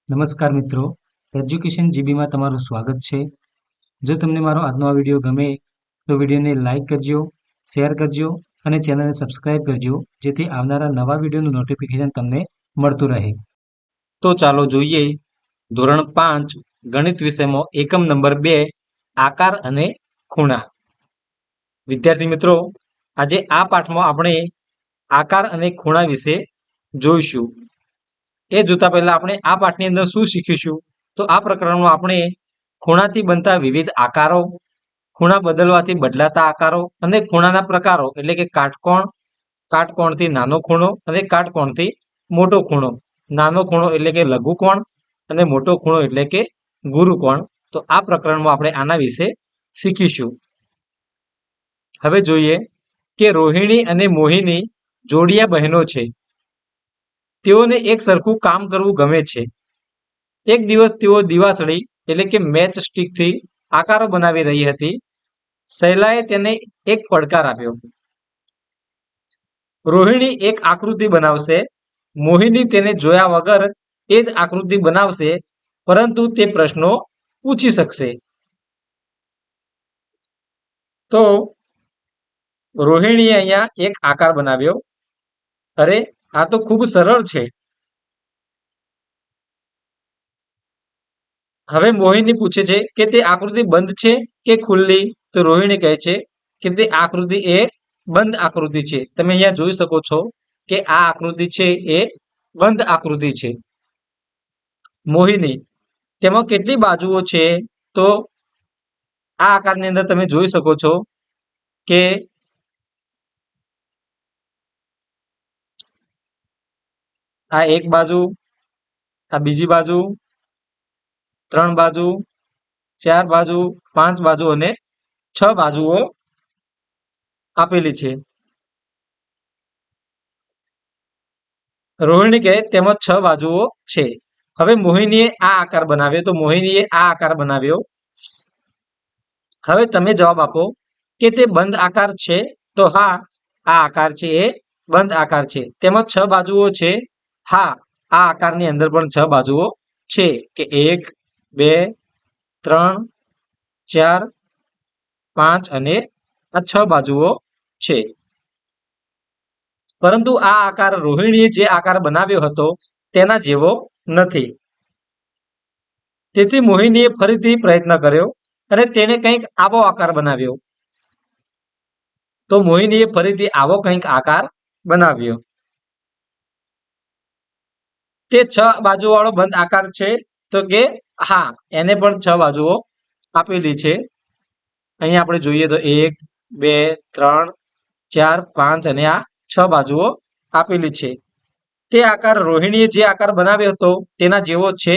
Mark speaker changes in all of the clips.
Speaker 1: નમસ્કાર મિત્રો, એજ્યુકેશન જીબીમાં તમારું સ્વાગત છે. જો તમને મારો આજનો આ વિડીયો ગમે તો વિડીયોને લાઇક કરજો, શેર કરજો અને ચેનલને સબસ્ક્રાઇબ કરજો, જેથી આવનારા નવા વિડીયોનું નોટિફિકેશન તમને મળતું રહે. તો ચાલો જોઈએ ધોરણ 5 ગણિત વિષયમાં એકમ નંબર 2 આકાર અને ખૂણા. વિદ્યાર્થી મિત્રો, આજે આ પાઠમાં આપણે આકાર અને ખૂણા વિશે જોઈશું. એ જોતા પહેલા આપણે આ પાઠની અંદર શું શીખીશું? તો આ પ્રકરણમાં આપણે ખૂણાથી બનતા વિવિધ આકારો, ખૂણા બદલવાથી બદલાતા આકારો અને ખૂણાના પ્રકારો એટલે કે કાટકોણ, કાટકોણથી નાનો ખૂણો અને કાટકોણથી મોટો ખૂણો. નાનો ખૂણો એટલે કે લઘુકોણ અને મોટો ખૂણો એટલે કે ગુરુકોણ. તો આ પ્રકરણમાં આપણે આના વિશે શીખીશું. હવે જોઈએ કે રોહિણી અને મોહિની જોડિયા બહેનો છે. તેઓને એક સરખું કામ કરવું ગમે છે. એક દિવસ તેઓ દિવાસળી એટલે કે મેચ સ્ટિકથી આકારો બનાવી રહી હતી. શૈલાએ તેને એક પડકાર આપ્યો. રોહિણી એક આકૃતિ બનાવશે, મોહિની તેને જોયા વગર એ જ આકૃતિ બનાવશે, પરંતુ તે પ્રશ્નો પૂછી શકશે. તો રોહિણીએ અહીંયા એક આકાર બનાવ્યો. અરે, આ તો ખૂબ સરળ છે. હવે મોહિની પૂછે છે કે તે આકૃતિ બંધ છે કે ખુલ્લી? તો રોહિણી કહે છે કે તે આકૃતિ એ બંધ આકૃતિ છે. તમે અહીંયા જોઈ શકો છો કે આ આકૃતિ છે એ બંધ આકૃતિ છે. મોહિની, તેમાં કેટલી બાજુઓ છે? તો આ આકારની અંદર તમે જોઈ શકો છો કે આ એક બાજુ, આ બીજી બાજુ, 3 બાજુ, 4 બાજુ, 5 બાજુ અને 6 બાજુઓ આપેલી છે. રોહિણી કહે તેમાં 6 બાજુઓ છે. હવે મોહિનીએ આ આકાર બનાવ્યો. તો મોહિનીએ આ આકાર બનાવ્યો. હવે તમે જવાબ આપો કે તે બંધ આકાર છે. તો હા, આ આકાર છે એ બંધ આકાર છે. તેમાં 6 બાજુઓ છે. હા, આ આકારની અંદર પણ 6 બાજુઓ છે કે 1, 2, 3, 4, 5 અને આ 6 બાજુઓ છે. પરંતુ આ આકાર રોહિણીએ જે આકાર બનાવ્યો હતો તેના જેવો નથી. તેથી મોહિનીએ ફરીથી પ્રયત્ન કર્યો અને તેણે કંઈક આવો આકાર બનાવ્યો. તો મોહિનીએ ફરીથી આવો કંઈક આકાર બનાવ્યો. તે 6 બાજુવાળો બંધ આકાર છે? તો કે હા, એને પણ 6 બાજુઓ આપેલી છે. અહીંયા આપણે જોઈએ તો 1, 2, 3, 4, 5 અને આ 6 બાજુઓ આપેલી છે. તે આકાર રોહિણીએ જે આકાર બનાવ્યો હતો તેના જેવો છે?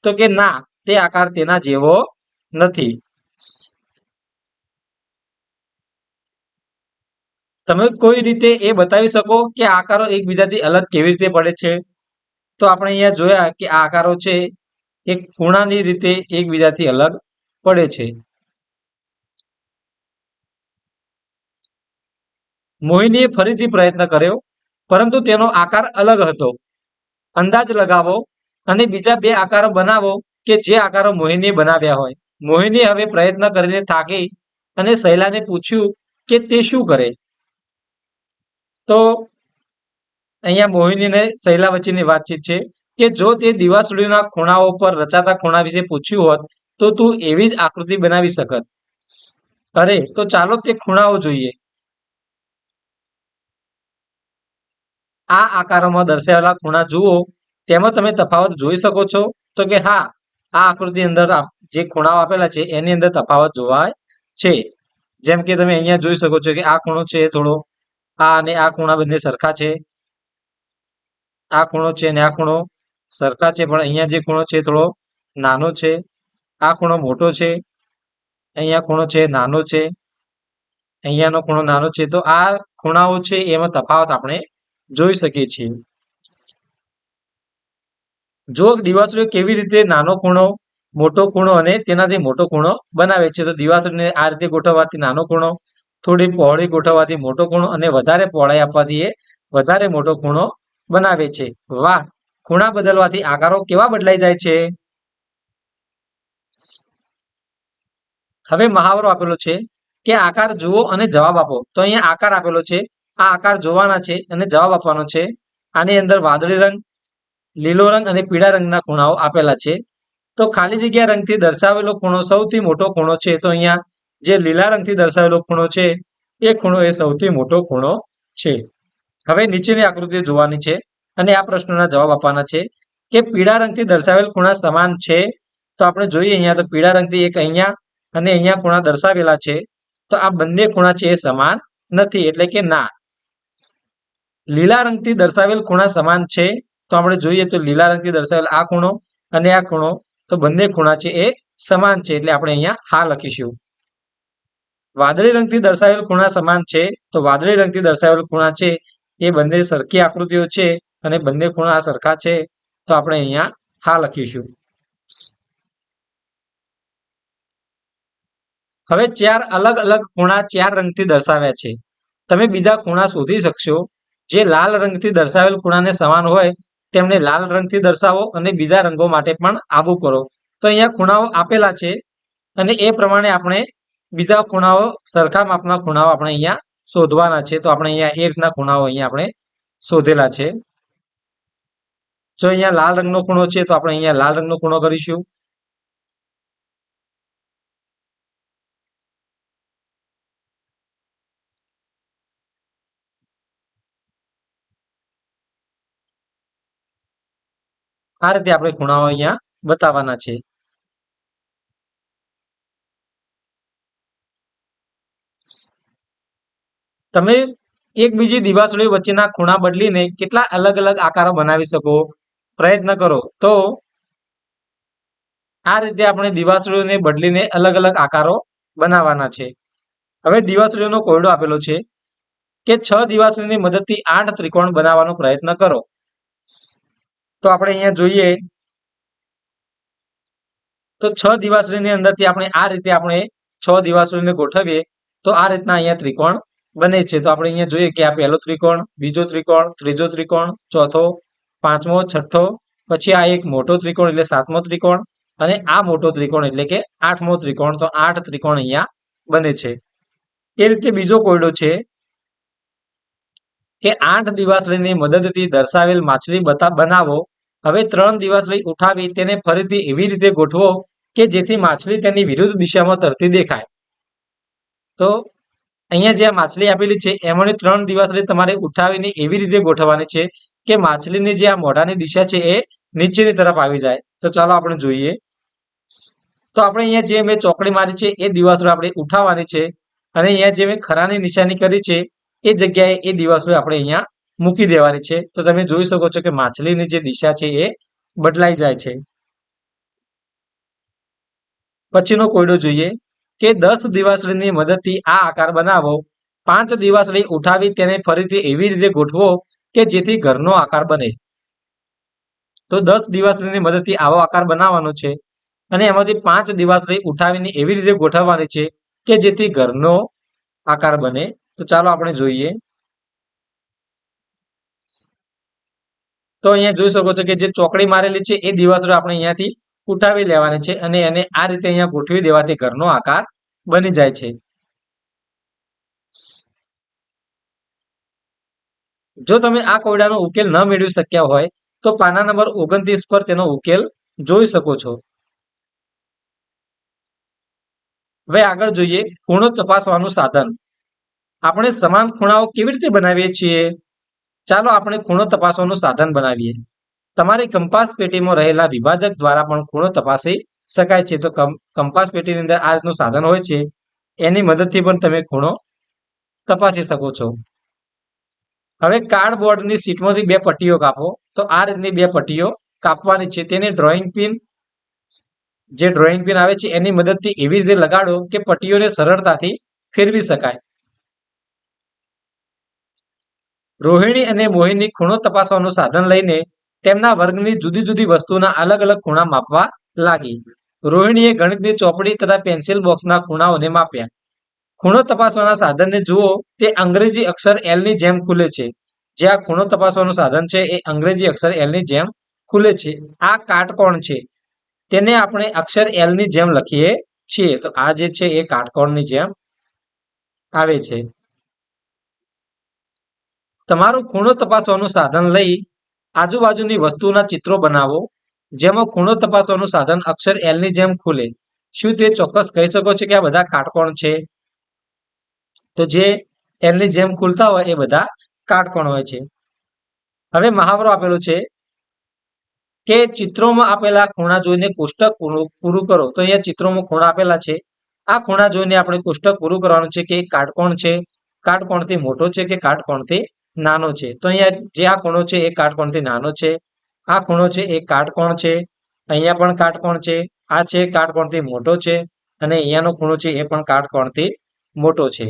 Speaker 1: તો કે ના, તે આકાર તેના જેવો નથી. તમે કોઈ રીતે એ બતાવી શકો કે આકારો એકબીજાથી અલગ કેવી રીતે પડે છે? તો આપણે અહીંયા જોયા કે આ આકારો છે એ ખૂણાની રીતે એકબીજાથી અલગ પડે છે. મોહિનીએ ફરીથી પ્રયત્ન કર્યો, પરંતુ તેનો આકાર અલગ હતો. અંદાજ લગાવો અને બીજા 2 આકારો બનાવો કે જે આકારો મોહિનીએ બનાવ્યા હોય. મોહિની હવે પ્રયત્ન કરીને થાકી અને શૈલાને પૂછ્યું કે તે શું કરે? તો અહીંયા મોહિની અને શૈલા વચ્ચેની વાતચીત છે કે જો તે દિવાસળીના ખૂણાઓ પર રચાતા ખૂણા વિશે પૂછ્યું હોત તો તું એવી જ આકૃતિ બનાવી શકત. અરે, તો ચાલો તે ખૂણાઓ જોઈએ. આ આકારોમાં દર્શાવેલા ખૂણા જુઓ. તેમાં તમે તફાવત જોઈ શકો છો? તો કે હા, આ આકૃતિ અંદર જે ખૂણાઓ આપેલા છે એની અંદર તફાવત જોવાય છે. જેમ કે તમે અહીંયા જોઈ શકો છો કે આ ખૂણો છે થોડો, આ અને આ ખૂણા બંને સરખા છે. આ ખૂણો છે અને આ ખૂણો સરખા છે, પણ અહીંયા જે ખૂણો છે થોડો નાનો છે. આ ખૂણો મોટો છે, અહીંયા ખૂણો છે નાનો છે, અહીંયાનો ખૂણો નાનો છે. તો આ ખૂણાઓ છે એમાં તફાવત આપણે જોઈ શકીએ છીએ. જો દિવાસળીઓ કેવી રીતે નાનો ખૂણો, મોટો ખૂણો અને તેનાથી મોટો ખૂણો બનાવે છે. તો દિવાસળીને આ રીતે ગોઠવવાથી નાનો ખૂણો, થોડી પહોળી ગોઠવવાથી મોટો ખૂણો અને વધારે પહોળાઈ આપવાથી એ વધારે મોટો ખૂણો બનાવે છે. વાહ, ખૂણા બદલવાથી આકારો કેવા બદલાઈ જાય છે? હવે મહાવરો આપેલો છે કે આકાર જુઓ અને જવાબ આપો. તો અહીંયા આકાર આપેલો છે, આ આકાર જોવાના છે અને જવાબ આપવાનો છે. આની અંદર વાદળી રંગ, લીલો રંગ અને પીળા રંગના ખૂણાઓ આપેલા છે. તો ખાલી જગ્યા રંગથી દર્શાવેલો ખૂણો સૌથી મોટો ખૂણો છે. તો અહીંયા જે લીલા રંગથી દર્શાવેલો ખૂણો છે એ ખૂણો એ સૌથી મોટો ખૂણો છે. હવે નીચેની આકૃતિઓ જોવાની છે અને આ પ્રશ્નોના જવાબ આપવાના છે કે પીળા રંગથી દર્શાવેલ ખૂણા સમાન છે. તો આપણે જોઈએ અહીંયા તો પીળા રંગથી એક અહીંયા અને અહીંયા ખૂણા દર્શાવેલા છે. તો આ બંને ખૂણા છે એ સમાન નથી, એટલે કે ના. લીલા રંગથી દર્શાવેલ ખૂણા સમાન છે. તો આપણે જોઈએ તો લીલા રંગથી દર્શાવેલ આ ખૂણો અને આ ખૂણો, તો બંને ખૂણા છે એ સમાન છે, એટલે આપણે અહીંયા હા લખીશું. વાદળી રંગથી દર્શાવેલ ખૂણા સમાન છે. તો વાદળી રંગથી દર્શાવેલ ખૂણા છે એ બંને સરખી આકૃતિઓ છે અને બંને ખૂણા સરખા છે. તો આપણે અહીંયા હા લખીશું. હવે ચાર અલગ અલગ ખૂણા ચાર રંગથી દર્શાવ્યા છે. તમે બીજા ખૂણા શોધી શકશો. જે લાલ રંગથી દર્શાવેલ ખૂણાને સમાન હોય તેમને લાલ રંગથી દર્શાવો અને બીજા રંગો માટે પણ આવું કરો. તો અહીંયા ખૂણાઓ આપેલા છે અને એ પ્રમાણે આપણે બીજા ખૂણાઓ, સરખા માપના ખૂણાઓ આપણે અહીંયા શોધવાના છે. તો આપણે અહીંયા એ રીતના ખૂણાઓ અહીંયા આપણે શોધેલા છે. જો અહીંયા લાલ રંગનો ખૂણો છે તો આપણે અહીંયા લાલ રંગનો ખૂણો કરીશું. આ રીતે આપણે ખૂણાઓ અહીંયા બતાવવાના છે. તમે એકબીજી દિવાસળીઓ વચ્ચેના ખૂણા બદલીને કેટલા અલગ અલગ આકારો બનાવી શકો? પ્રયત્ન કરો. તો આ રીતે આપણે દિવાસળીઓને બદલીને અલગ અલગ આકારો બનાવવાના છે. હવે દિવાસળીઓનો કોયડો આપેલો છે કે 6 દિવાસળીની મદદથી 8 ત્રિકોણ બનાવવાનો પ્રયત્ન કરો. તો આપણે અહીંયા જોઈએ તો 6 દિવાસળીની અંદરથી આપણે આ રીતે આપણે 6 દિવાસળીને ગોઠવીએ તો આ રીતના અહીંયા ત્રિકોણ બને છે. તો આપણે અહીંયા જોઈએ કે આ પહેલો ત્રિકોણ, બીજો ત્રિકોણ, ત્રીજો ત્રિકોણ, ચોથો, પાંચમો, છઠ્ઠો, પછી આ એક મોટો ત્રિકોણ એટલે સાતમો ત્રિકોણ અને આ મોટો ત્રિકોણ એટલે કે આઠમો ત્રિકોણ. તો 8 ત્રિકોણ અહીંયા બને છે. એ રીતે બીજો કોયડો છે કે 8 દિવાસળીની મદદથી દર્શાવેલ માછલી બનાવો. હવે 3 દિવાસળી ઉઠાવી તેને ફરીથી એવી રીતે ગોઠવો કે જેથી માછલી તેની વિરુદ્ધ દિશામાં તરતી દેખાય. તો અહીંયા જે આ માછલી આપેલી છે એમાંની 3 દિવાસળી તમારે ઉઠાવીને એવી રીતે ગોઠવવાની છે કે માછલીની જે આ મોઢાની દિશા છે એ નીચેની તરફ આવી જાય. તો ચાલો આપણે જોઈએ. તો આપણે અહીંયા જે મેં ચોકડી મારી છે એ દિવાસળી આપણે ઉઠાવવાની છે અને અહીંયા જે મેં ખરાની નિશાની કરી છે એ જગ્યાએ એ દિવાસળી આપણે અહીંયા મૂકી દેવાની છે. તો તમે જોઈ શકો છો કે માછલીની જે દિશા છે એ બદલાઈ જાય છે. પછીનો કોયડો જોઈએ કે 10 દિવાસળીની મદદથી આ આકાર બનાવો. 5 દિવાસળી ઉઠાવી તેને ફરીથી એવી રીતે ગોઠવો કે જેથી ઘરનો આકાર બને. તો 10 દિવાસળીની મદદથી આવો આકાર બનાવવાનો છે અને એમાંથી 5 દિવાસળી ઉઠાવીને એવી રીતે ગોઠવવાની છે કે જેથી ઘરનો આકાર બને. તો ચાલો આપણે જોઈએ. તો અહીંયા જોઈ શકો છો કે જે ચોકડી મારેલી છે એ દિવાસળીઓ આપણે અહીંયાથી ઉઠાવી લેવાની છે અને એને આ રીતે અહીંયા ગોઠવી દેવાથી ઘરનો આકાર બની જાય છે. જો તમે આ કોયડાનો ઉકેલ ન મેળવી શક્યા હોય તો પાના નંબર 29 પર તેનો ઉકેલ જોઈ શકો છો. હવે આગળ જોઈએ ખૂણો તપાસવાનું સાધન. આપણે સમાન ખૂણાઓ કેવી રીતે બનાવીએ છીએ? ચાલો આપણે ખૂણો તપાસવાનું સાધન બનાવીએ. તમારી કંપાસ પેટીમાં રહેલા વિભાજક દ્વારા પણ ખૂણો તપાસી શકાય છે. તો કંપાસ પેટીની અંદર આ રીતનું સાધન હોય છે, એની મદદથી પણ તમે ખૂણો તપાસી શકો છો. હવે કાર્ડબોર્ડની શીટમાંથી 2 પટ્ટીઓ કાપો. તો આ રીતની 2 પટ્ટીઓ કાપવાની છે. તેને ડ્રોઈંગ પિન આવે છે એની મદદથી એવી રીતે લગાડો કે પટ્ટીઓને સરળતાથી ફેરવી શકાય. રોહિણી અને મોહિની ખૂણો તપાસવાનું સાધન લઈને તેમના વર્ગની જુદી જુદી વસ્તુના અલગ અલગ ખૂણા માપવા લાગી. રોહિણીએ ગણિતની ચોપડી તથા પેન્સિલ બોક્સના ખૂણાઓને માપ્યા. ખૂણો તપાસવાના સાધનને જુઓ, તે અંગ્રેજી અક્ષર L ની જેમ ખુલે છે. જે આ ખૂણો તપાસવાનું સાધન છે એ અંગ્રેજી અક્ષર L ની જેમ ખુલે છે આ કાટકોણ છે તેને આપણે અક્ષર એલ ની જેમ લખીએ છીએ. તો આ જે છે એ કાટકોણની જેમ આવે છે. તમારું ખૂણો તપાસવાનું સાધન લઈ આજુબાજુની વસ્તુના ચિત્રો બનાવો જેમાં ખૂણો તપાસવાનું સાધન અક્ષર એલ ની જેમ ખુલે. શું તે ચોક્કસ કહી શકો છો કે આ બધા કાટકોણ છે? તો જે એલ ની જેમ ખુલતા હોય એ બધા કાટકોણ હોય છે. હવે મહાવરો આપેલો છે કે ચિત્રોમાં આપેલા ખૂણા જોઈને કોષ્ટક પૂરું કરો. તો અહીંયા ચિત્રોમાં ખૂણા આપેલા છે. આ ખૂણા જોઈને આપણે કોષ્ટક પૂરું કરવાનું છે કે કાટકોણ છે, કાટકોણથી મોટો છે કે કાટકોણથી નાનો છે. તો અહીંયા જે આ ખૂણો છે એ કાટકોણથી નાનો છે. આ ખૂણો છે એ કાટકોણ છે. અહીંયા પણ કાટકોણ છે. આ છે કાટકોણથી મોટો છે અને અહીંયાનો ખૂણો છે એ પણ કાટકોણથી મોટો છે.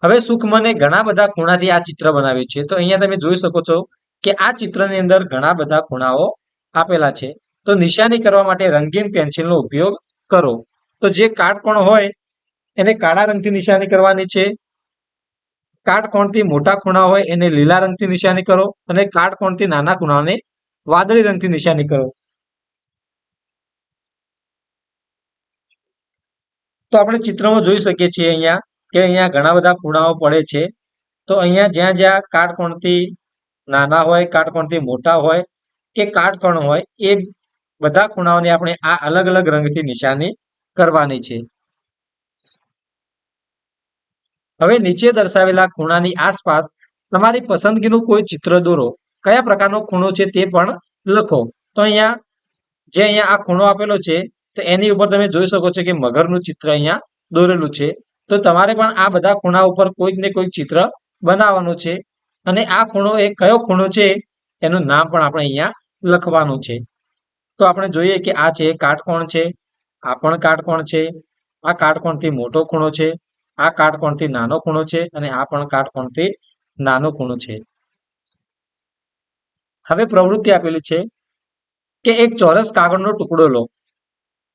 Speaker 1: હવે સૂક્ષ્મને ઘણા બધા ખૂણાથી આ ચિત્ર બનાવ્યું છે. તો અહીંયા તમે જોઈ શકો છો કે આ ચિત્રની અંદર ઘણા બધા ખૂણાઓ આપેલા છે. તો નિશાની કરવા માટે રંગીન પેન્સિલનો ઉપયોગ કરો. તો જે કાટકોણ હોય એને કાળા રંગથી નિશાની કરવાની છે. કાટકોણથી મોટા ખૂણા હોય એને લીલા રંગથી નિશાની કરો અને કાટકોણથી નાના ખૂણાને વાદળી રંગથી નિશાની કરો. તો આપણે ચિત્રમાં જોઈ શકીએ છીએ અહીંયા કે અહીંયા ઘણા બધા ખૂણાઓ પડે છે. તો અહીંયા જ્યાં જ્યાં કાટકોણથી નાના હોય, કાટકોણથી મોટા હોય કે કાટકોણ હોય એ બધા ખૂણાઓને આપણે આ અલગ અલગ રંગથી નિશાની કરવાની છે. હવે નીચે દર્શાવેલા ખૂણાની આસપાસ તમારી પસંદગીનું કોઈ ચિત્ર દોરો. કયા પ્રકારનો ખૂણો છે તે પણ લખો. તો અહીંયા આ ખૂણો આપેલો છે તો એની ઉપર તમે જોઈ શકો છો કે મગરનું ચિત્ર અહીંયા દોરેલું છે. તો તમારે પણ આ બધા ખૂણા ઉપર કોઈક ને કોઈક ચિત્ર બનાવવાનું છે અને આ ખૂણો એ કયો ખૂણો છે એનું નામ પણ આપણે અહીંયા લખવાનું છે. તો આપણે જોઈએ કે આ છે કાટકોણ છે, આ પણ કાટકોણ છે, આ કાટકોણથી મોટો ખૂણો છે, આ કાટકોણથી નાનો ખૂણો છે અને આ પણ કાટકોણથી નાનો ખૂણો છે. હવે પ્રવૃત્તિ આપેલી છે કે એક ચોરસ કાગળનો ટુકડો લો.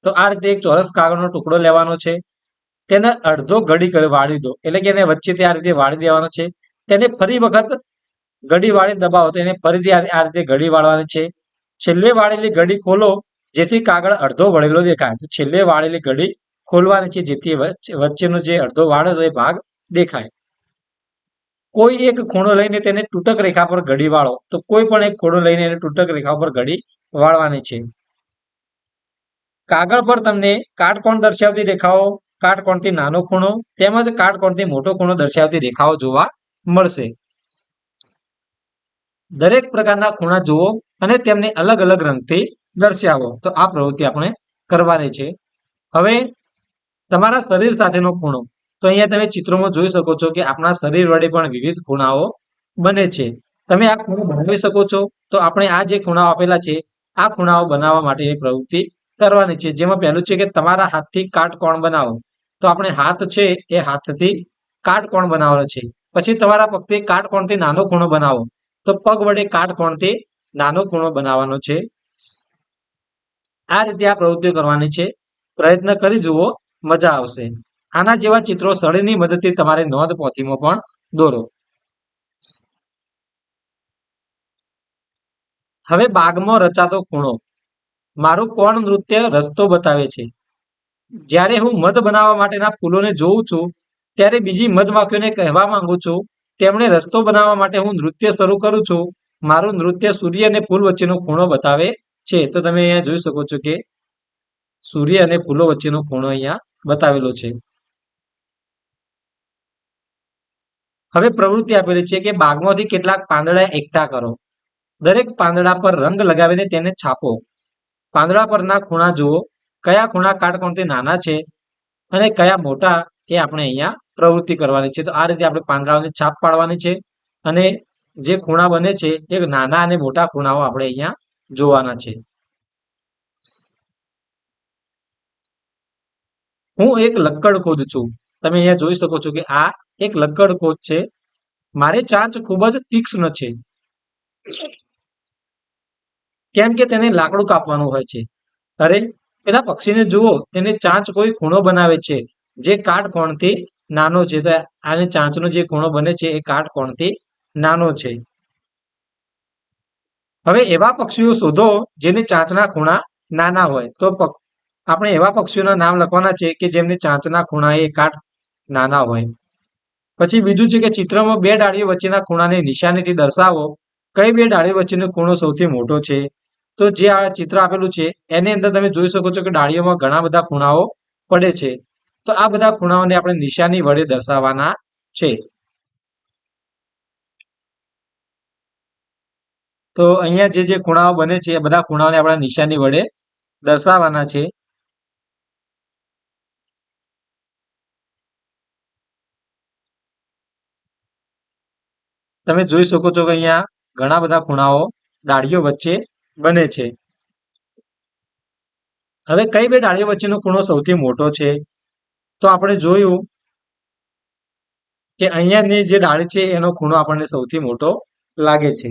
Speaker 1: તો આ રીતે એક ચોરસ કાગળનો ટુકડો લેવાનો છે. તેને અડધો ઘડી વાળી દો, એટલે કે એને વચ્ચેથી આ રીતે વાળી દેવાનો છે. તેને ફરી વખત ઘડી વાળી દબાવો તો એને ફરીથી આ રીતે ઘડી વાળવાની છે. છેલ્લે વાળેલી ઘડી ખોલો જેથી કાગળ અડધો વળેલો દેખાય. તો છેલ્લે વાળેલી ઘડી ખોલવાની છે જેથી વચ્ચેનો જે અડધો વાળેલો એ ભાગ દેખાય. કોઈ એક ખૂણો લઈને તેને તૂટક રેખા પર ઘડી વાળો. તો કોઈ પણ એક ખૂણો લઈને એને તૂટક રેખા પર ઘડી વાળવાની છે. કાગળ પર તમને કાટકોણ દર્શાવતી રેખાઓ, કાટકોણથી નાનો ખૂણો તેમજ કાટકોણથી મોટો ખૂણો દર્શાવતી રેખાઓ જોવા મળશે. દરેક પ્રકારના ખૂણા જુઓ અને તેમને અલગ અલગ રંગથી દર્શાવો. તો આ પ્રવૃત્તિ આપણે કરવાની છે. હવે તમારા શરીર સાથેનો ખૂણો. તો અહીંયા તમે ચિત્રોમાં જોઈ શકો છો કે આપણા શરીર વડે પણ વિવિધ ખૂણાઓ બને છે. તમે આ ખૂણો બનાવી શકો છો. તો આપણે આ જે ખૂણાઓ આપેલા છે આ ખૂણાઓ બનાવવા માટેની પ્રવૃત્તિ કરવાની છે. જેમાં પહેલું છે કે તમારા હાથથી કાટકોણ બનાવો. તો આપણે હાથ છે એ હાથથી કાટકોણ બનાવવાનો છે. પછી તમારા પગથી કાટકોણથી નાનો ખૂણો બનાવો. તો પગ વડે કાટકોણથી નાનો ખૂણો બનાવવાનો છે. આ રીતે આ પ્રવૃત્તિઓ કરવાની છે. પ્રયત્ન કરી જુઓ, મજા આવશે. આના જેવા ચિત્રો સળીની મદદથી તમારે નોંધપોથીમાં પણ દોરો. હવે બાગમાં રચાતો ખૂણો. મારું કોણ નૃત્ય રસ્તો બતાવે છે. જ્યારે હું મધ બનાવવા માટેના ફૂલોને જોઉં છું ત્યારે બીજી મધમાખીઓને કહેવા માંગુ છું તેમણે રસ્તો બનાવવા માટે હું નૃત્ય શરૂ કરું છું. મારું નૃત્ય સૂર્ય અને ફૂલ વચ્ચેનો ખૂણો બતાવે છે. તો તમે અહીંયા જોઈ શકો છો કે સૂર્ય અને ફૂલો વચ્ચેનો ખૂણો અહીંયા બતાવેલો છે. હવે પ્રવૃત્તિ આપેલી છે કે બાગમાંથી કેટલાક પાંદડા એકઠા કરો. દરેક પાંદડા પર રંગ લગાવીને તેને છાપો. પાંદડા પરના ખૂણા જુઓ. કયા ખૂણા કાટકોણથી નાના છે અને કયા મોટા એ આપણે અહીંયા પ્રવૃત્તિ કરવાની છે. તો આ રીતે આપણે પાંદડાઓની છાપ પાડવાની છે અને જે ખૂણા બને છે એ નાના અને મોટા ખૂણાઓ આપણે અહીંયા જોવાના છે. હું એક લક્કડ ખોદ છું. તમે અહીંયા જોઈ શકો છો કે આ એક લક્કડ ખોદ છે. મારી ચાંચ ખૂબ જ તીક્ષ્ણ છે કેમ કે તેને લાકડું કાપવાનું હોય છે. અરે પેલા પક્ષીને જુઓ, તેને ચાંચ કોઈ ખૂણો બનાવે છે જે કાટકોણથી નાનો છે. તો આની ચાંચનો જે ખૂણો બને છે એ કાટકોણથી નાનો છે. હવે એવા પક્ષીઓ શોધો જેની ચાંચના ખૂણા નાના હોય. તો આપણે એવા પક્ષીઓના નામ લખવાના છે કે જેમની ચાંચના ખૂણા એ કાટ નાના હોય. પછી બીજું છે કે ચિત્રમાં બે ડાળીઓ વચ્ચેના ખૂણાને નિશાનીથી દર્શાવો. કઈ બે ડાળીઓ વચ્ચેનો ખૂણો સૌથી મોટો છે? તો જે આ ચિત્ર આપેલું છે એની અંદર તમે જોઈ શકો છો કે ડાળીઓમાં ઘણા બધા ખૂણાઓ પડે છે. તો આ બધા ખૂણાઓને આપણે નિશાની વડે દર્શાવવાના છે. તો અહીંયા જે ખૂણાઓ બને છે એ બધા ખૂણાઓને આપણે નિશાની વડે દર્શાવવાના છે. તમે જોઈ શકો છો કે અહીંયા ઘણા બધા ખૂણાઓ ડાળીઓ વચ્ચે બને છે. હવે કઈ બે ડાળીઓ વચ્ચેનો ખૂણો સૌથી મોટો છે? તો આપણે જોયું કે અહીંયાની જે ડાળી છે એનો ખૂણો આપણને સૌથી મોટો લાગે છે.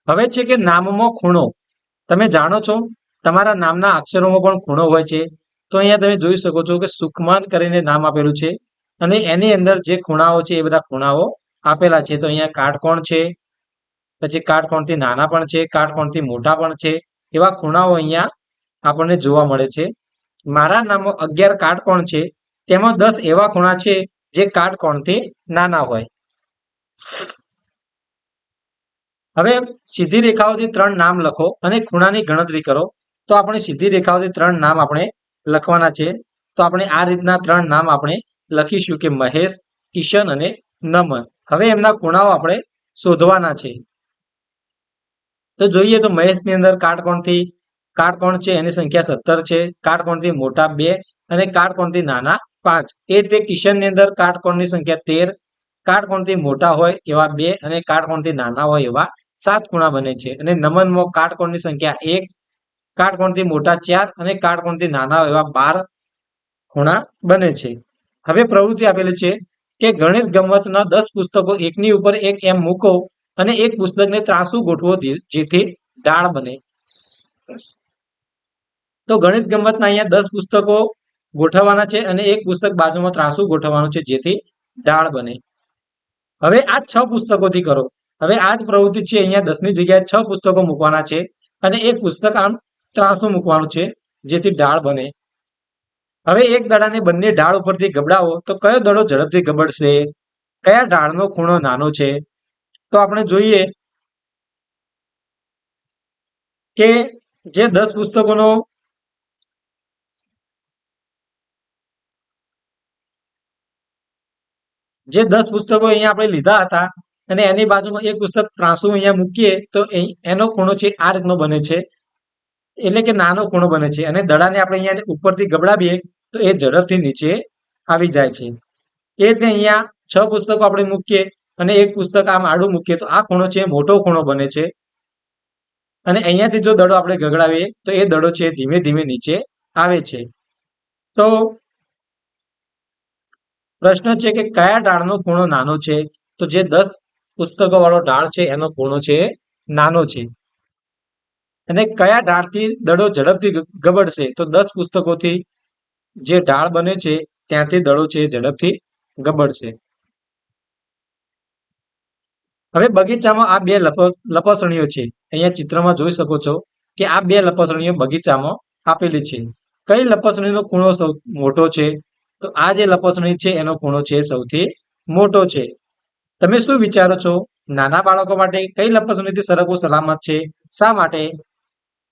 Speaker 1: હવે છે કે નામમાં ખૂણો. તમે જાણો છો તમારા નામના અક્ષરોમાં પણ ખૂણો હોય છે. તો અહીંયા તમે જોઈ શકો છો કે સુખમાન કરીને નામ આપેલું છે અને એની અંદર જે ખૂણાઓ છે એ બધા ખૂણાઓ આપેલા છે. તો અહીંયા કાટકોણ છે, પછી કાટકોણથી નાના પણ છે, કાટકોણથી મોટા પણ છે. એવા ખૂણાઓ અહીંયા આપણને જોવા મળે છે. મારા નામમાં 11 કાટકોણ છે, તેમાં 10 એવા ખૂણા છે જે કાટકોણથી નાના હોય. હવે સીધી રેખાઓથી 3 નામ લખો અને ખૂણાની ગણતરી કરો. તો આપણે સીધી રેખાઓથી 3 નામ આપણે લખવાના છે. તો આપણે આ રીતના 3 નામ આપણે લખીશું કે મહેશ, કિશન અને નમન. હવે એમના ખૂણાઓ આપણે શોધવાના છે. તો જોઈએ તો મહેશની અંદર કાટકોણ છે એની સંખ્યા 17 છે, કાટકોણથી મોટા 2 અને કાટકોણથી નાના 5. એ રીતે કિશનની અંદર કાટકોણની સંખ્યા 13, કાટકોણથી મોટા હોય એવા 2 અને કાટકોણથી નાના હોય એવા 7 ખૂણા બને છે. અને નમનમાં કાટકોણની સંખ્યા 1, કાટકોણથી મોટા 4 અને કાટકોણથી નાના હોય એવા 12 ખૂણા બને છે. હવે પ્રવૃત્તિ આપેલી છે કે ગણિત ગમ્મતના 10 પુસ્તકો એકની ઉપર એક એમ મૂકો અને એક પુસ્તકને ત્રાંસુ ગોઠવો જેથી ઢાળ બને. તો ગણિત ગમ્મતના અહીંયા 10 પુસ્તકો ગોઠવવાના છે અને એક પુસ્તક બાજુમાં ત્રાંસુ ગોઠવવાનું છે જેથી ઢાળ બને. હવે આ 6 પુસ્તકોથી કરો. હવે આ જ પ્રવૃત્તિ છે. અહીંયા 10ની જગ્યાએ 6 પુસ્તકો મૂકવાના છે અને એક પુસ્તક આમ ત્રાંસુ મૂકવાનું છે જેથી ઢાળ બને. હવે એક દડાને બંને ઢાળ ઉપરથી ગબડાવો તો કયો દડો ઝડપથી ગબડશે? કયા ઢાળનો ખૂણો નાનો છે? તો આપણે જોઈએ કે જે 10 પુસ્તકોનો જે 10 પુસ્તકો અહીંયા આપણે લીધા હતા અને એની બાજુમાં એક પુસ્તક ત્રાંસુ અહીંયા મૂકીએ તો એનો ખૂણો છે આ રીતનો બને છે, એટલે કે નાનો ખૂણો બને છે. અને દડાને આપણે અહીંયા ઉપરથી ગબડાવીએ તો એ ઝડપથી નીચે આવી જાય છે. એ રીતે અહીંયા 6 પુસ્તકો આપણે મૂકીએ અને એક પુસ્તક આમ આડું મૂકીએ તો આ ખૂણો છે મોટો ખૂણો બને છે. અને અહીંયાથી જો દડો આપણે ગગડાવીએ તો એ દડો છે ધીમે ધીમે નીચે આવે છે. તો પ્રશ્ન છે કે કયા ઢાળનો ખૂણો નાનો છે? તો જે 10 પુસ્તકો વાળો ઢાળ છે એનો ખૂણો છે નાનો છે. અને કયા ઢાળથી દડો ઝડપથી ગબડશે? તો 10 પુસ્તકોથી જે ઢાળ બને છે ત્યાંથી દડો છે ઝડપથી ગબડશે. હવે બગીચામાં આ 2 લપસણીઓ છે. અહીંયા ચિત્રમાં જોઈ શકો છો કે આ 2 લપસણીઓ બગીચામાં આપેલી છે. કઈ લપસણીનો ખૂણો સૌથી મોટો છે? તો આ જે લપસણી છે એનો ખૂણો છે સૌથી મોટો છે. તમે શું વિચારો છો? નાના બાળકો માટે કઈ લપસણીથી સરકવું સલામત છે? શા માટે?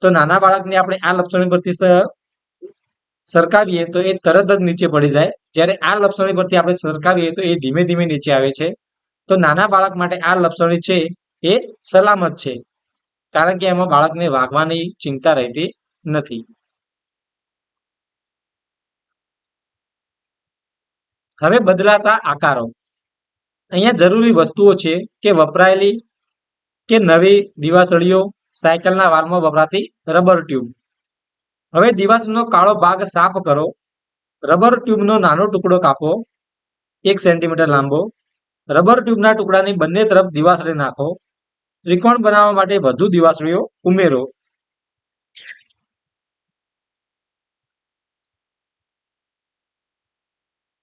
Speaker 1: તો નાના બાળકને આપણે આ લપસણી પરથી સરકાવીએ તો એ તરત જ નીચે પડી જાય, જ્યારે આ લપસણી પરથી આપણે સરકાવીએ તો એ ધીમે ધીમે નીચે આવે છે. તો નાના બાળક માટે આ લપસણી છે એ સલામત છે, કારણ કે એમાં બાળકને વાગવાની ચિંતા રહેતી નથી. હવે બદલાતા આકારો. અહીંયા જરૂરી વસ્તુઓ છે કે વપરાયેલી કે નવી દિવાસળીઓ, સાયકલના વારમાં વપરાતી રબર ટ્યુબ. હવે દિવાસળીનો કાળો ભાગ સાફ કરો. રબર ટ્યુબનો નાનો ટુકડો કાપો 1 સેન્ટીમીટર લાંબો. રબર ટ્યુબના ટુકડાની બંને તરફ દિવાસળી નાખો. ત્રિકોણ બનાવવા માટે વધુ દિવાસળીઓ ઉમેરો.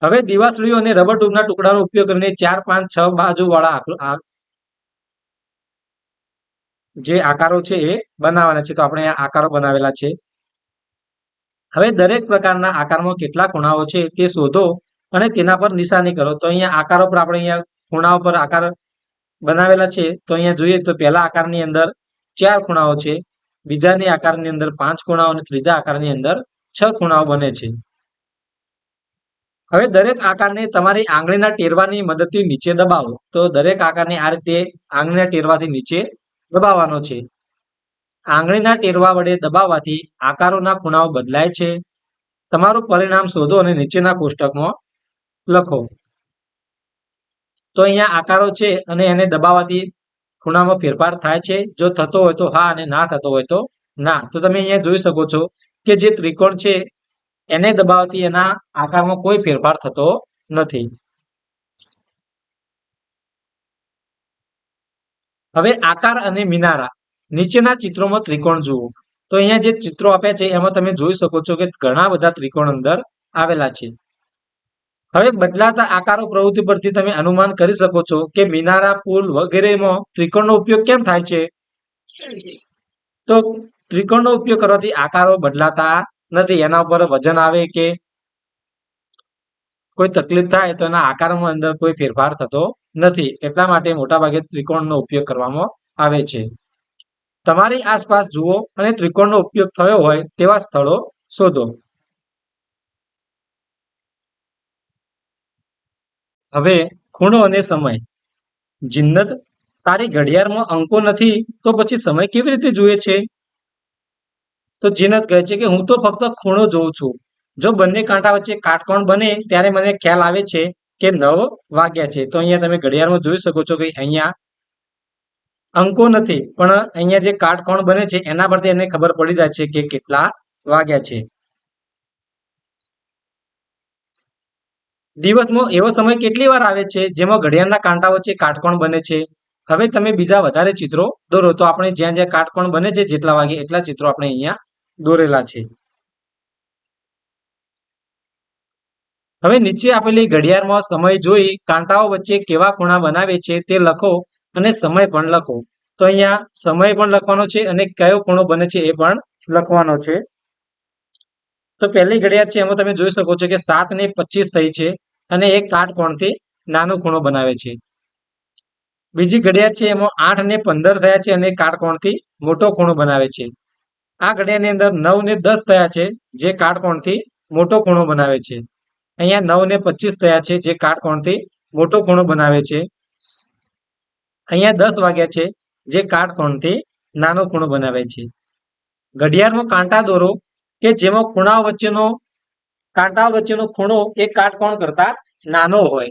Speaker 1: હવે દિવાસળીઓ અને રબર ટ્યુબના ટુકડાનો ઉપયોગ કરીને 4, 5, 6 બાજુવાળા જે આકારો છે એ બનાવવાના છે. તો આપણે અહીંયા આકારો બનાવેલા છે. હવે દરેક પ્રકારના આકારમાં કેટલા ખૂણાઓ છે તે શોધો અને તેના પર નિશાની કરો. તો અહીંયા આકારો પર આપણે અહીંયા ખૂણાઓ પર આકાર બનાવેલા છે. તો અહીંયા જોઈએ તો પહેલા આકારની અંદર 4 ખૂણાઓ છે, બીજાની આકારની અંદર 5 ખૂણાઓ અને ત્રીજા આકારની અંદર 6 ખૂણાઓ બને છે. હવે દરેક આકારને તમારી આંગળીના ટેરવાની મદદથી નીચે દબાવો. તો દરેક આકારને આ રીતે આંગળીના ટેરવાથી નીચે દબાવવાનો છે. આંગળીના ટેરવા વડે દબાવવાથી આકારોના ખૂણાઓ બદલાય છે. તમારું પરિણામ શોધો અને નીચેના કોષ્ટકમાં લખો. તો અહીંયા આકારો છે અને એને દબાવવાથી ખૂણામાં ફેરફાર થાય છે. જો થતો હોય તો હા અને ના થતો હોય તો ના. તો તમે અહીંયા જોઈ શકો છો કે જે ત્રિકોણ છે એને દબાવવાથી એના આકારમાં કોઈ ફેરફાર થતો નથી. હવે આકાર અને મિનારા. નીચેના ચિત્રોમાં ત્રિકોણ જુઓ. તો અહીંયા જે ચિત્રો આપ્યા છે એમાં તમે જોઈ શકો છો કે ઘણા બધા ત્રિકોણ અંદર આવેલા છે. હવે બદલાતા આકારો પ્રવૃત્તિ પરથી તમે અનુમાન કરી શકો છો કે મિનારા, પુલ વગેરેમાં ત્રિકોણનો ઉપયોગ કેમ થાય છે. તો ત્રિકોણનો ઉપયોગ કરવાથી આકારો બદલાતા નથી. એના ઉપર વજન આવે કે કોઈ તકલીફ થાય તો એના આકારમાં અંદર કોઈ ફેરફાર થતો નથી. એટલા માટે મોટાભાગે ત્રિકોણનો ઉપયોગ કરવામાં આવે છે. તમારી આસપાસ જુઓ અને ત્રિકોણનો ઉપયોગ થયો હોય તેવા સ્થળો શોધો. હવે ખૂણો અને સમય. જિન્નત, તારી ઘડિયાળમાં અંકો નથી તો પછી સમય કેવી રીતે જુએ છે. તો જીનત કહે છે કે હું તો ફક્ત ખૂણો જોઉં છું. જો બંને કાંટા વચ્ચે કાટકોણ બને ત્યારે મને ખ્યાલ આવે છે કે 9 વાગ્યા છે. તો અહીંયા તમે ઘડિયાળમાં જોઈ શકો છો કે અહીંયા અંકો નથી, પણ અહીંયા જે કાટકોણ બને છે એના પરથી એને ખબર પડી જાય છે કે કેટલા વાગ્યા છે. દિવસમાં એવો સમય કેટલી વાર આવે છે જેમાં ઘડિયાળના કાંટા વચ્ચે કાટકોણ બને છે. હવે તમે બીજા વધારે ચિત્રો દોરો. તો આપણે જ્યાં જ્યાં કાટકોણ બને છે જેટલા વાગે એટલા ચિત્રો આપણે અહીંયા દોરેલા છે. હવે નીચે આપેલી ઘડિયાળમાં સમય જોઈ કાંટાઓ વચ્ચે કેવા ખૂણા બનાવે છે તે લખો અને સમય પણ લખો. તો અહીંયા સમય પણ લખવાનો છે અને કયો ખૂણો બને છે એ પણ લખવાનો છે. તો પહેલી ઘડિયાળ છે એમાં તમે જોઈ શકો છો કે 7:25 થઈ છે અને એક કાટકોણથી નાનો ખૂણો બનાવે છે. બીજી ઘડિયાળ છે એમાં 8:15 થયા છે અને કાટકોણથી મોટો ખૂણો બનાવે છે. આ ઘડિયાળની અંદર 9:10 થયા છે જે કાટકોણથી મોટો ખૂણો બનાવે છે. અહીંયા 9:25 થયા છે જે કાટકોણથી મોટો ખૂણો બનાવે છે. અહીંયા 10 વાગ્યા છે જે કાટકોણથી નાનો ખૂણો બનાવે છે. ઘડિયાળમાં કાંટા દોરો કે જેમાં કાંટાઓ વચ્ચેનો ખૂણો એક કાટકોણ કરતા નાનો હોય.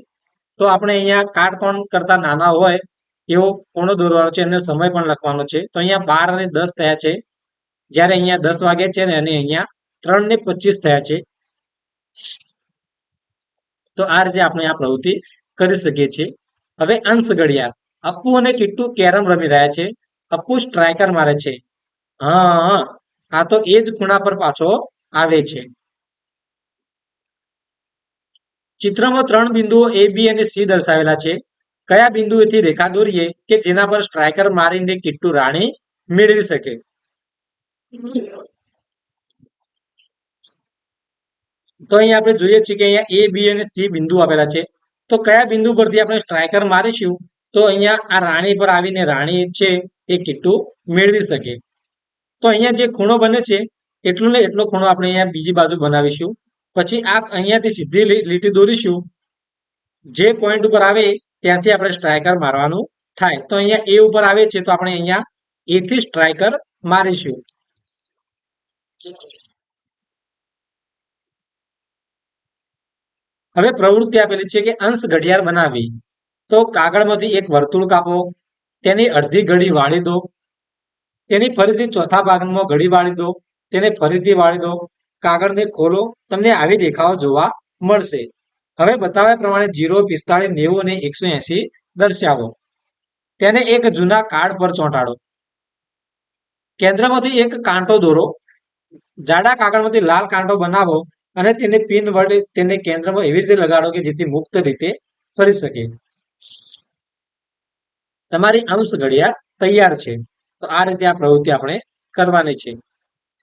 Speaker 1: તો આપણે અહીંયા કાટકોણ કરતા નાના હોય એવો ખૂણો દોરવાનો છે અને સમય પણ લખવાનો છે. તો અહીંયા 12:10 થયા છે જ્યારે અહીંયા 10 વાગ્યા છે અને અહીંયા 3:25 થયા છે. તો આ રીતે આપણે આ પ્રવૃત્તિ કરી શકીએ છીએ. હવે અંશ ઘડિયાળ. અપ્પુ અને કિટ્ટુ કેરમ રમી રહ્યા છે. અપ્પુ સ્ટ્રાઇકર મારે છે. હા, આ તો એ જ ખૂણા પર પાછો આવે છે. ચિત્રમાં 3 બિંદુઓ A, B અને C દર્શાવેલા છે. કયા બિંદુએથી રેખા દોરીએ કે જેના પર સ્ટ્રાઇકર મારીને કિટ્ટુ રાણી મેળવી શકે. તો અહીંયા આપણે જોઈએ છીએ કે અહીંયા A, B અને C બિંદુ આપેલા છે. તો કયા બિંદુ પરથી આપણે સ્ટ્રાઇકર મારીશું તો અહીંયા આ રાણી પર આવીને રાણી છે એ કિટ્ટુ મેળવી શકે. તો અહીંયા જે ખૂણો બને છે એટલો ને એટલો ખૂણો આપણે અહીંયા બીજી બાજુ બનાવીશું. પછી આ અહીંયાથી સીધી લીટી દોરીશું. જે પોઈન્ટ ઉપર આવે ત્યાંથી આપણે સ્ટ્રાઇકર મારવાનું થાય. તો અહીંયા A ઉપર આવે છે તો આપણે અહીંયા A થી સ્ટ્રાઇકર મારીશું. હવે પ્રવૃત્તિ આપેલી છે કે અંશ ઘડિયાળ બનાવી. તો કાગળમાંથી એક વર્તુળ કાપો, તેની અડધી ઘડી વાળી દો, તેની ફરીથી ચોથા ભાગમાં ઘડી વાળી દો, તેને ફરીથી વાળી દો, કાગળને ખોલો, તમને આવી રેખાઓ જોવા મળશે. હવે બતાવ્યા પ્રમાણે 0, 45, 90 અને 180 દર્શાવો. તેને એક જૂના કાર્ડ પર ચોંટાડો. કેન્દ્રમાંથી એક કાંટો દોરો. જાડા કાગળમાંથી લાલ કાંટો બનાવો અને તેને પિન વડે તેને કેન્દ્રમાં એવી રીતે લગાડો કે જેથી મુક્ત રીતે ફરી શકે. તમારી અંશ ઘડિયાળ તૈયાર છે. તો આ રીતે આ પ્રવૃત્તિ આપણે કરવાની છે.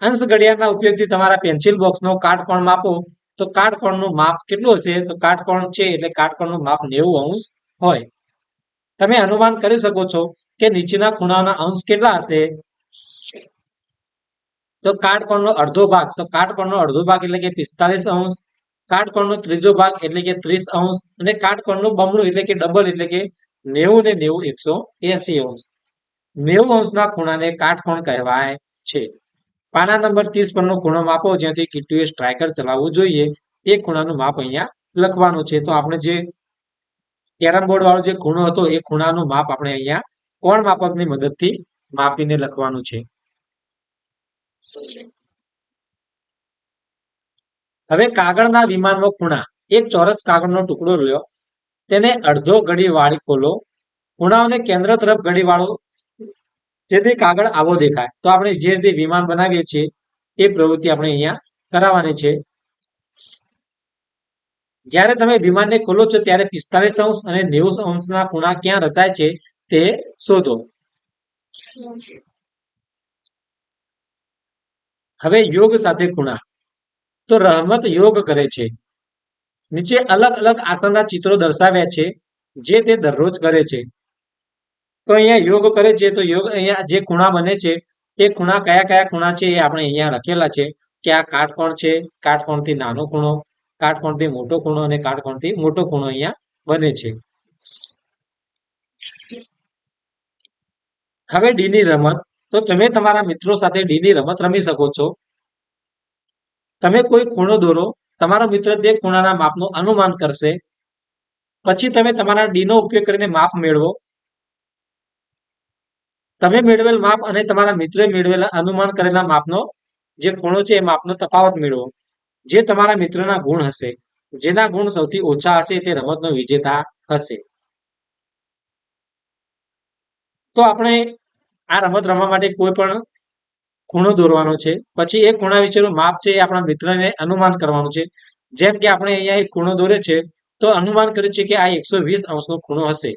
Speaker 1: અંશ ઘડિયાળના ઉપયોગથી તમારા પેન્સિલ બોક્સનો કાટકોણ માપો. તો કાટકોણનું માપ કેટલું હશે? તો કાટકોણ છે એટલે કાટકોણનું માપ 90 અંશ હોય. તમે અનુમાન કરી શકો છો કે નીચેના ખૂણાના અંશ કેટલા હશે? તો કાટકોણનો અડધો ભાગ, તો કાટકોણનો અડધો ભાગ એટલે કે 45 અંશ, કાટકોણનો ત્રીજો ભાગ એટલે કે 30 અંશ અને કાટકોણનું બમણું એટલે કે ડબલ એટલે કે 90 ને 90 180 અંશ. 90 અંશના ખૂણાને કાટકોણ કહેવાય છે. પાના નંબર 30 પરનો ખૂણો માપો જ્યાંથી કિટ્ટુએ સ્ટ્રાઇકર ચલાવવું જોઈએ. એ ખૂણાનું માપ અહીંયા લખવાનું છે. તો આપણે જે કેરમ બોર્ડ વાળો જે ખૂણો હતો એ ખૂણાનું માપ આપણે અહીંયા કોણ માપકની મદદથી માપીને લખવાનું છે. હવે કાગળના વિમાનમાં ખૂણા. એક ચોરસ કાગળનો ટુકડો લ્યો, તેને અડધો ઘડી વાળી ખોલો, ખૂણાઓને કેન્દ્ર તરફ ઘડી વાળો જેથી કાગળ આવો દેખાય. તો આપણે જે રીતે વિમાન બનાવીએ છીએ એ પ્રવૃત્તિ આપણે અહીંયા કરાવવાની છે. જ્યારે તમે વિમાનને ખોલો છો ત્યારે 45 અંશ અને 90 અંશના ખૂણા ક્યાં રચાય છે તે શોધો. હવે યોગ સાથે ખૂણા. તો રહમત યોગ કરે છે. નીચે અલગ અલગ આસનના ચિત્રો દર્શાવ્યા છે જે તે દરરોજ કરે છે. તો અહીંયા યોગ કરે છે તો યોગ અહીંયા જે ખૂણા બને છે એ ખૂણા કયા કયા ખૂણા છે એ આપણે અહીંયા લખેલા છે કે આ કાટકોણ છે, કાટકોણથી નાનો ખૂણો, કાટકોણથી મોટો ખૂણો અને કાટકોણથી મોટો ખૂણો અહીંયા બને છે. હવે ડીની રમત. તો તમે તમારા મિત્રો સાથે ડીની રમત રમી શકો છો. તમે કોઈ ખૂણો દોરો, તમારો મિત્ર તે ખૂણાના માપનું અનુમાન કરશે. પછી તમે તમારા ડીનો ઉપયોગ કરીને માપ મેળવો. તમે મેળવેલ માપ અને તમારા મિત્રે મેળવેલા અનુમાન કરેલા માપનો જે ખૂણો છે એ માપનો તફાવત મેળવો. જે તમારા મિત્રના ગુણ હશે, જેના ગુણ સૌથી ઓછા હશે તે રમતનો વિજેતા હશે. તો આપણે આ રમત રમવા માટે કોઈ પણ ખૂણો દોરવાનો છે. પછી એ ખૂણા વિશેનું માપ છે એ આપણા મિત્રને અનુમાન કરવાનું છે. જેમ કે આપણે અહીંયા એક ખૂણો દોરે છે તો અનુમાન કર્યું છે કે આ 120 અંશનો ખૂણો હશે.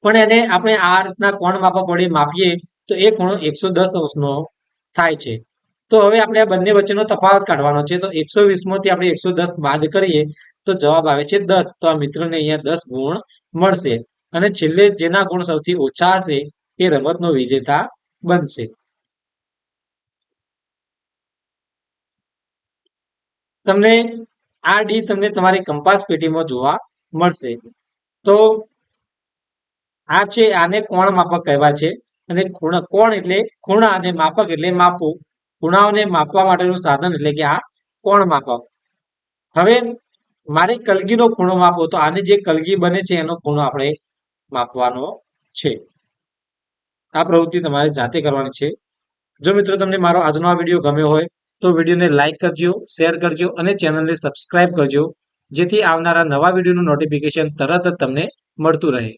Speaker 1: પણ એને આપણે આ રીતના કોણ માપક વડે માપીએ તો એ ખૂણો 110 અંશનો થાય છે. તો હવે આપણે આ બંને વચ્ચેનો તફાવત કાઢવાનો છે. તો 120 માંથી આપણે 110 બાદ કરીએ તો જવાબ આવે છે 10. તો આ મિત્રને અહીંયા 10 ગુણ મળશે અને છેલ્લે જેના ગુણ સૌથી ઓછા હશે એ રમતનો વિજેતા બનશે. તમને આ ડી તમને તમારી કંપાસ પેટીમાં જોવા મળશે. તો આ છે, આને કોણ માપક કહેવાય છે અને કોણ એટલે ખૂણા અને માપક એટલે માપવું. ખૂણાઓને માપવા માટેનું સાધન એટલે કે આ કોણ માપક. હવે મારી કલગીનો ખૂણો માપો. તો આને જે કલગી બને છે એનો ખૂણો આપણે માપવાનો છે. આ પ્રવૃત્તિ તમારે જાતે કરવાની છે. જો મિત્રો તમને મારો આજનો આ વિડીયો ગમ્યો હોય તો વિડીયોને લાઇક કરજો, શેર કરજો અને ચેનલને સબસ્ક્રાઇબ કરજો જેથી આવનારા નવા વિડીયોનું નોટિફિકેશન તરત જ તમને મળતું રહે.